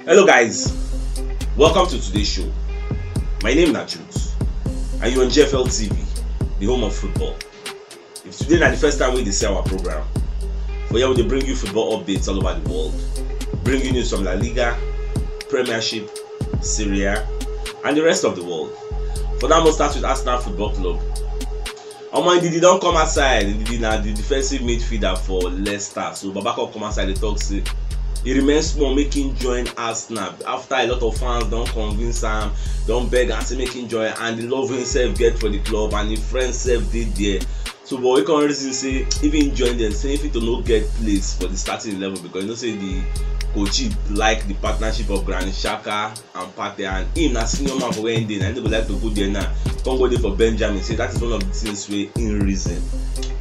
Hello guys, welcome to today's show. My name is Jules and you're on GFL TV, the home of football. If today is the first time we see our program, for here we bring you football updates all over the world, bring you news from La Liga, Premiership, Serie A, and the rest of the world. For now, we'll start with Arsenal Football Club. Ndidi don't come outside. Ndidi na the defensive midfielder for Leicester. So Babako come outside. They talk say he remains small, making join Arsenal after a lot of fans don't convince him, don't beg and say making join, and the love himself get for the club and his friends self did there. So but we can reason say even join them, say if it to not get place for the starting level because you know say the coach like the partnership of Granit Xhaka and Partey, and him na senior man for when they and they would like to go there now. Come go there for Benjamin. Say that is one of the things we in reason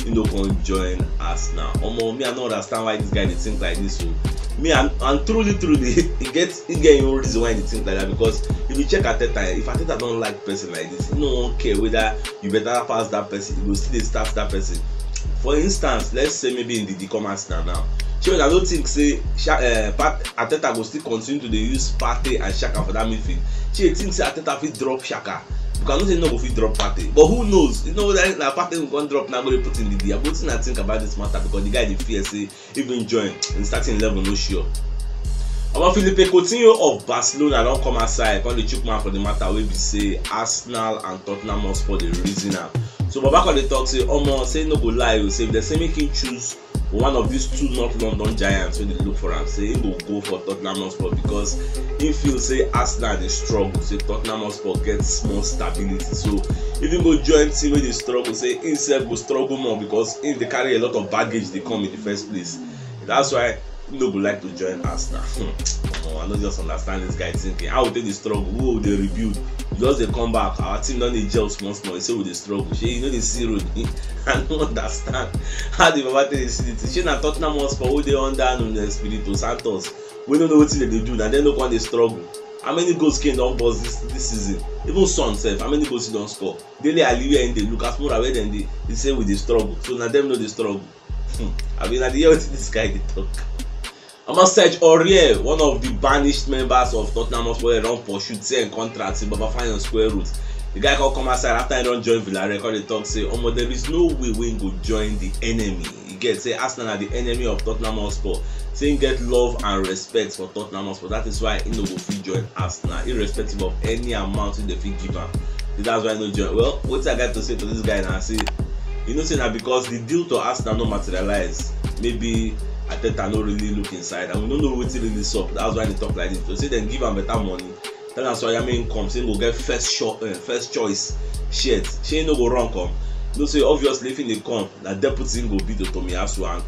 you know can join us now. Me I don't understand why this guy they think like this. So me and truly he get no reason why they think like that, because if you check Arteta, if Arteta don't like person like this, no one care whether you better pass that person, you go still start that person. For instance, let's say maybe in the comments now. Sure, I don't think say Arteta will still continue to use Partey and Xhaka for that midfield. She thinks Arteta will drop Xhaka. You cannot say no go fit drop Partey, but who knows? You know that Partey will go drop now, go put in the D. I'm going to think about this matter because the guy dey fear say even join in starting level no sure. About Philippe Coutinho of Barcelona don't come aside. Come the chook man for the matter wey be say Arsenal and Tottenham Hotspur dey reason am. So Babako dey talk say say no go lie, say if they say make him choose one of these two North London giants when they look for him, say he will go for Tottenham Hotspur because he feels say Arsenal dey struggle, say Tottenham Hotspur get small stability. So if he go join team wey dey struggle, say himself go struggle more because if they carry a lot of baggage they come in the first place. That's why he no go like to join Arsenal. I don't just understand this guy thinking how will they struggle, who will they rebuild, just they come back, our team don't need gel small, he say we dey struggle. You know they see road. I don't understand how the Baba tell see it. She na Tottenham Hotspur who they under Espirito Santos. We don't know what they do and then look when they struggle. How many goals Kane don't bust this season? Even Son self, how many goals he don't score? Daily Aliwia and they look as more away than they say with the struggle. So now them know the struggle. I mean at the end this guy they talk. I must search Aurier, one of the banished members of Tottenham Hotspur, run for shoot and contracts in Baba find on square root. The guy can come aside after he don't join Villarreal. They talk say, there is no way we go join the enemy. He gets say Arsenal are the enemy of Tottenham Hotspur. Saying get love and respect for Tottenham Hotspur. That is why he no go fit join Arsenal, irrespective of any amount they fit give him. That's why he no join. Well, what I got to say to this guy now? Say, you know, say that because the deal to Arsenal no materialize, maybe Arteta no really look inside and we don't know what really up. That's why they talk like this. So say then give him better money. Tell us why Yami income. Say go get first choice shares. She no go wrong come. No say obviously if they come, that deputy go be the Tomiyasu, and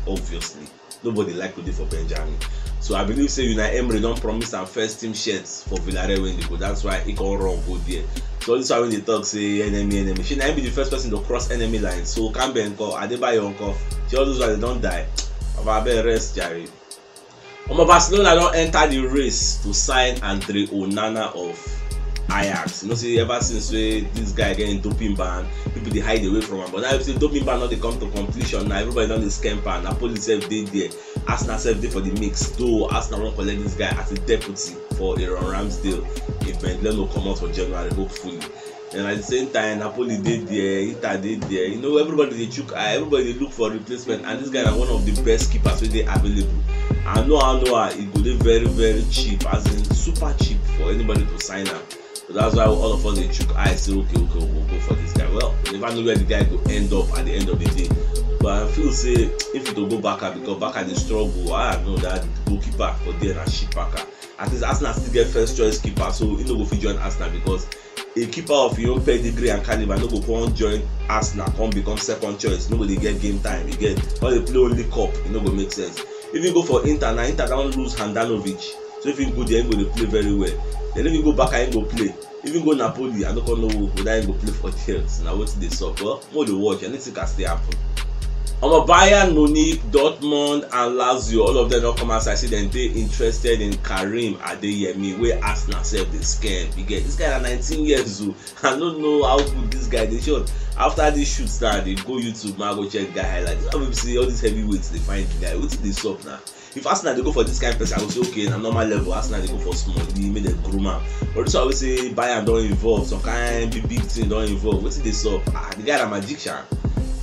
obviously nobody like to do for Benjamin. So I believe say Unai Emery don't promise some first team shares for Villarreal when they go. That's why he can run go there. So this is why when they talk say enemy. She might be the first person to cross enemy line. So Kambe uncle, Adebayo uncle, all those why they don't die. Rest Jerry. Barcelona don't enter the race to sign Andre Onana of Ajax. You know, see ever since this guy getting doping ban, people they hide away from him. But now if the doping ban not they come to completion, now everybody done the scamper. Napoli self did there, Arsenal self did for the mix. Though Arsenal won't collect this guy as a deputy for Aaron Ramsdale if Bentley will come out for January hopefully. And at the same time, Napoli did there, Inter did there. You know, everybody they chook eye, everybody they look for replacement, and this guy is one of the best keepers they available. I know it would be very, very cheap, as in super cheap for anybody to sign him. So that's why all of us they chook eye, say okay, we'll go for this guy. Well, we never know where the guy will end up at the end of the day. But I feel say if it will go back because back at the struggle, I know that the goalkeeper for there and ship back. At least Arsenal still get first choice keeper, so you know go fit join Arsenal because a keeper of your own pedigree and caliber no go come join Arsenal, come become second choice. Nobody get game time. You get all they play only cup. It no go make sense. If you go for Inter, now Inter don't lose Handanovic. So if you go there, you go play very well. Then if you go back, I ain't go play. If you go Napoli, I don't know whether I go play for the health. Now what's this up? Well, more to watch. Anything can still happen. Bayern Munich, Dortmund and Lazio, all of them don come outside say dem dey interested in Karim Adeyemi wey Arsenal sef dey scam. You get this guy na 19 years old. I no know how good this guy dey. Sure, after this shoot start, dey go YouTube man go check guy highlight. This one wey be say all these heavyweights dey find the guy. Wetin dey sup na? If Arsenal dey go for this kind of person, I go say okay, na normal level. Arsenal dey go for small, make dem groom am. But this one wey say Bayern don involve, some kind big thing don involve. Wetin dey sup? The guy na magician.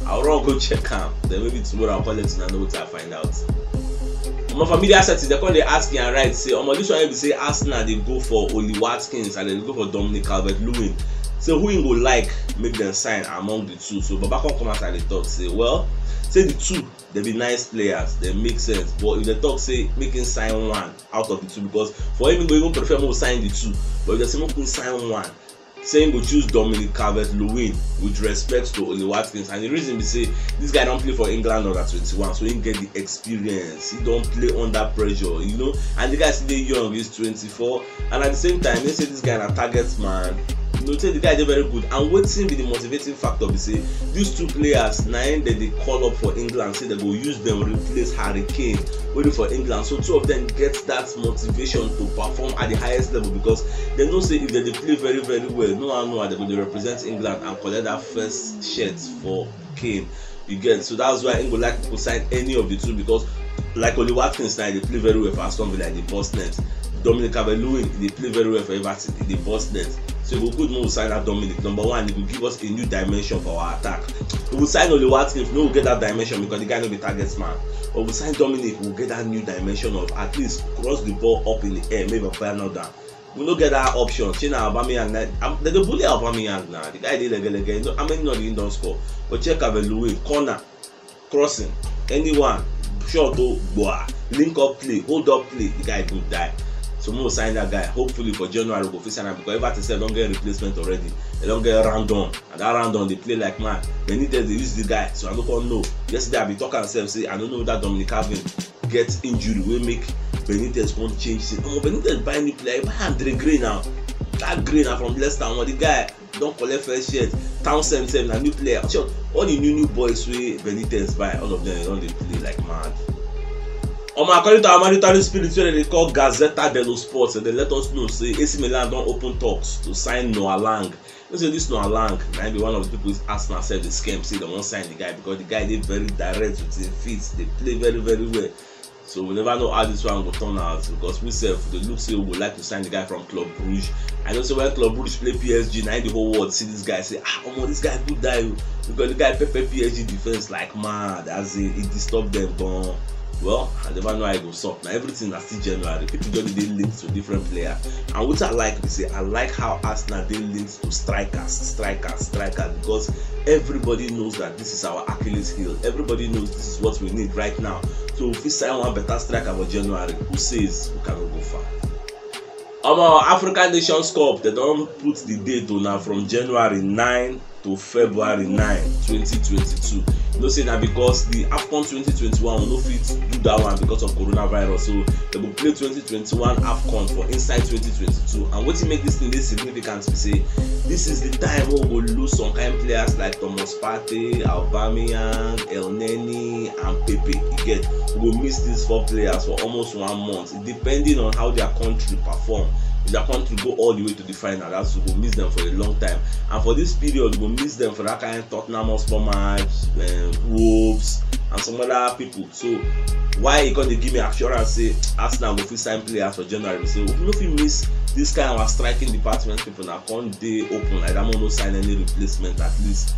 I'll run go check am. Then maybe tomorrow I'll call it and know what I find out. For media settings, they call they asking and right say, this one be say Arsenal they go for Oli Watkins and they go for Dominic Calvert-Lewin. So who go like make them sign among the two? So Baba come out and they talk say, well, say the two they be nice players, they make sense. But if they talk say making sign one out of the two, because for him go even prefer more sign the two. But if they say making sign one, saying go choose Dominic Calvert-Lewin with respect to Oli Watkins, and the reason be say this guy don't play for England under 21, so he get the experience. He don't play under pressure, you know. And the guy still young, he's 24, and at the same time they say this guy na target man. You know, say the guy dey very good. And wetin be the motivating factor be say these two players na im they call up for England, say they go use them replace Harry Kane waiting for England. So two of them get that motivation to perform at the highest level, because they know say if they play very well, no one know how they go to represent England and collect that first shirt for Kane. You get, so that's why I go like to sign any of the two, because like Oli Watkins now they play very well for Aston Villa, the boss net. Dominic Calvert-Lewin they play very well for Everton, the boss net. So we good move sign that Dominic. Number one, it will give us a new dimension for our attack. We will sign Oli Watkins, we will get that dimension because the guy no be target man. But we sign Dominic, we will get that new dimension of at least cross the ball up in the air, maybe final down. We don't get that option. China Aubameyang, they dey bully Aubameyang now. The guy did again. How many not he don't score? But check Calvert-Lewin, corner, crossing, anyone, short to boa, link up play, hold up play. The guy could die. So we will sign that guy. Hopefully for January we go fit sign him, because Everton say don't get replacement already. They don't get Randon, and that Randon they play like man. They need to use the guy. So I don't know. Yesterday I be talking myself say I don't know that Dominic Calvin get injury will make Benitez won't change. Say, Benitez buy new player, buy Andre Gray now. That Gray now from Leicester, the guy don't collect first shirt. Townsend same na new player. Sure, all the new boys wey Benitez buy, all of them don't they play like mad. According to our monetary spirit wey they call Gazzetta dello Sport, and they let us know say AC Milan don open talks to sign Noah Lang. You say this Noah Lang might be one of the people who Arsenal said the scam, say they won't sign the guy because the guy dey very direct with his feet, they play very well. So we never know how this one will turn out, because we self the look say we would like to sign the guy from Club Brugge. I know so when Club Brugge play PSG, now the whole world see this guy say, this guy good die, because the guy pepper PSG defense like mad, as it disturb them gone. Well, I never know how it goes up. Now everything is still January. People just dey linked to different players. And what I like to say, I like how Arsenal dey linked to strikers, because everybody knows that this is our Achilles heel. Everybody knows this is what we need right now. So if we sign one better striker for January, who says we cannot go far? African Nations Cup, they don't put the date on now from January 9 to February 9, 2022. You know, say that because the AFCON 2021 will not fit do that one because of coronavirus. So they will play 2021 AFCON for inside 2022. And what make this thing significant? We say this is the time we will lose some kind of players like Thomas Partey, Aubameyang, El Neni, and Pepe. You get, we will miss these 4 players for almost 1 month, depending on how their country perform. If their country go all the way to the final, that's we will miss them for a long time. And for this period, we will miss them for that kind of Tottenham Hotspur match, Wolves, and some other people. So why you gonna give me assurance say Arsenal will fit sign players for January? So we no fit miss this kind of striking department people now can't dey open like that, no sign any replacement at least.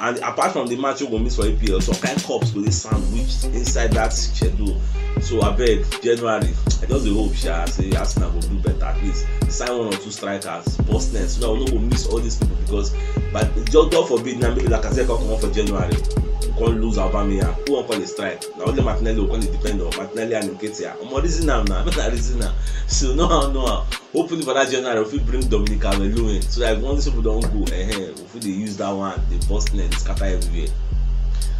And apart from the match we go miss for APL, some kind of cups go dey sandwiched inside that schedule. So I beg January, I just dey hope say Arsenal will do better, at least sign 1 or 2 strikers, boss net, so that we no go miss all these people, because but just God forbid now maybe like I said come on for January, we can't lose Aubameyang, who won't call a strike? Now only Martinelli will call it depend on Martinelli and Nketiah. Reason now, reason now. So no how. Hopefully for that January we bring Dominic Calvert-Lewin, so that if one of these people don't go if they use that one, the boss net scatter everywhere.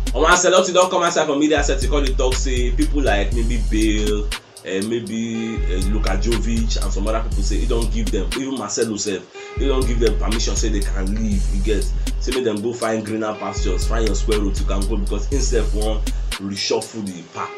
Ancelotti don't come outside from media set to call the talk say people like maybe Bale, maybe Luka Jovic and some other people say he don't give them, even Marcelo said, they don't give them permission, say they can leave. You get, say make them go find greener pastures, find your square root, you can go, because instead one reshuffle the pack.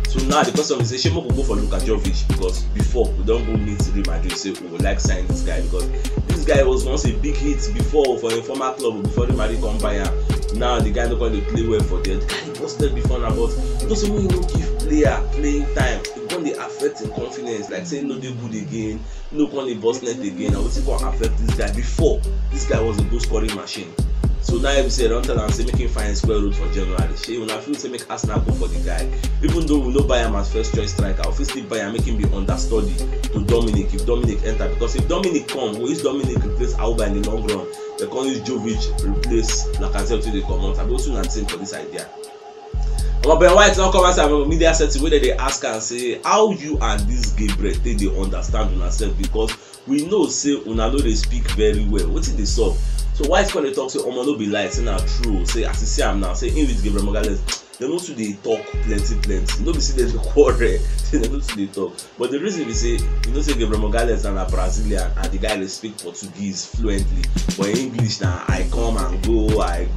So now the question is, say Shemo could go for Luka Jovic, because before we don't go meet Real Madrid, say we would like sign this guy, because this guy was once a big hit before for a former club, before Real Madrid come by him. Now the guy don't going to play well for them. The guy busted before now, but those who you don't give player playing time, it going to affect him confidence. Like saying no, they good again, no going to bust net again. And what's going to affect this guy? Before this guy was a goal scoring machine. So now if you say don't tell him say make him find square root for January. She when I feel say make Arsenal go for the guy. Even though we no buy him as first choice striker, we still buy him, make him be understudy to Dominic if Dominic enter. Because if Dominic come, we use Dominic replace Auba in the long run. They can use Jovic replace Lacazette till they come out. I'm also not saying for this idea. But Ben White now come and say media setting where they ask and say how you and this Gabriel they understand yourself, because we know say una know they speak very well. What did they solve? So White when they talk say Omo no be lie, say na true. Say as you see am now, say in with Gabriel Magalhaes, they know to they talk plenty. No be say they quarrel, say they know to they talk. But the reason we say, you know say Gabriel Magalhaes and a Brazilian and the guy they speak Portuguese fluently, but in English now I come and go, I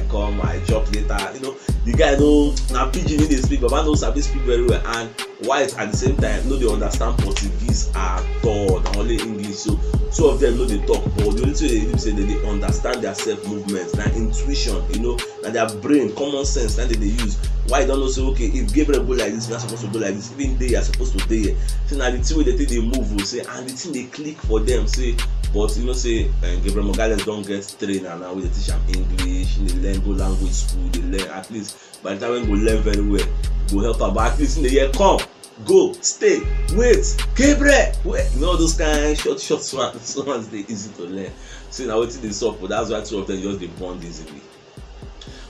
come, I drop later. You know the guy know now Pidgin they speak, but man knows sabi speak very well. And White at the same time no they understand Portuguese at all, only English. So two of them know they talk, but the only thing they say that they understand their self movements, their intuition, you know, and their brain, common sense, that they use. Why don't know say okay, if Gabriel go like this, we're not supposed to go like this. Even they are supposed to do it. So now the thing they think they move will say, and the thing they click for them say, but you know say Gabriel Magalhaes don't get trained and now we teach them English, they learn go language school, they learn at least by the time we go learn very well, go help her. But at least in the year come, go, stay, wait, Gabriel, wait. You know those kind of short ones they easy to learn. So now what they solve, but that's why two of them just they bond easily.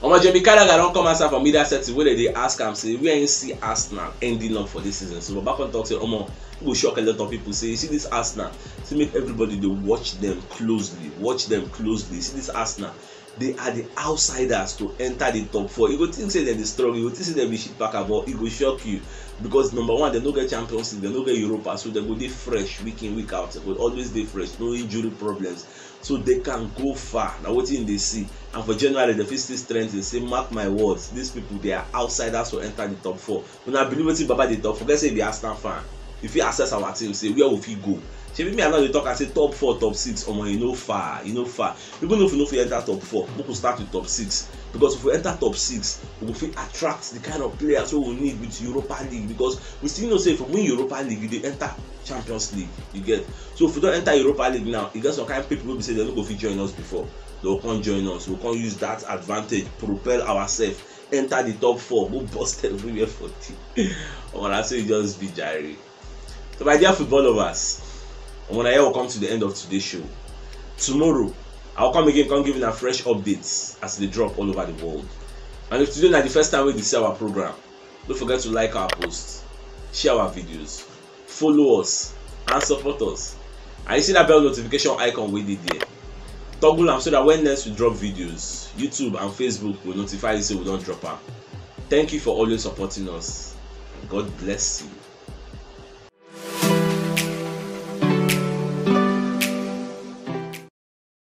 Jamie Carragher don't come answer from media setting where they ask him say where you see Arsenal ending up for this season. So back on talk say Omo, go shock a lot of people. Say you see this Arsenal, see make everybody they watch them closely. See this Arsenal, they are the outsiders to enter the top 4. You go think say they're strong, you go think say they be shit back about, it go shock you. Because number one, they don't get Champions League, they don't get Europa, so they go dey fresh week in, week out. They go always dey fresh, no injury problems. So they can go far. Now what in they see. And for January, the physical strength is say, mark my words, these people they are outsiders to enter the top 4. When I believe what about the top 4, let's say be Arsenal fan. If you assess our team, say where will we go? She me and now they talk and say top 4, top 6, you know far. Even if we know if we enter top 4, we will start with top 6. Because if we enter top 6, we will attract the kind of players we will need with Europa League. Because we still know say if we win Europa League, they enter Champions League. You get. So if we don't enter Europa League now, you get some kind of people will say they don't go fit join us before. They will come join us. We will come use that advantage, propel ourselves, enter the top 4, go bust everywhere for team. When I say just be jari. So my dear football lovers, when I will come to the end of today's show. Tomorrow, I'll come again, come giving a fresh updates as they drop all over the world. And if today is the first time we see our program, don't forget to like our posts, share our videos, follow us, and support us. And you see that bell notification icon we did there. Toggle them so that when next we drop videos, YouTube and Facebook will notify you so we don't drop them. Thank you for always supporting us. God bless you.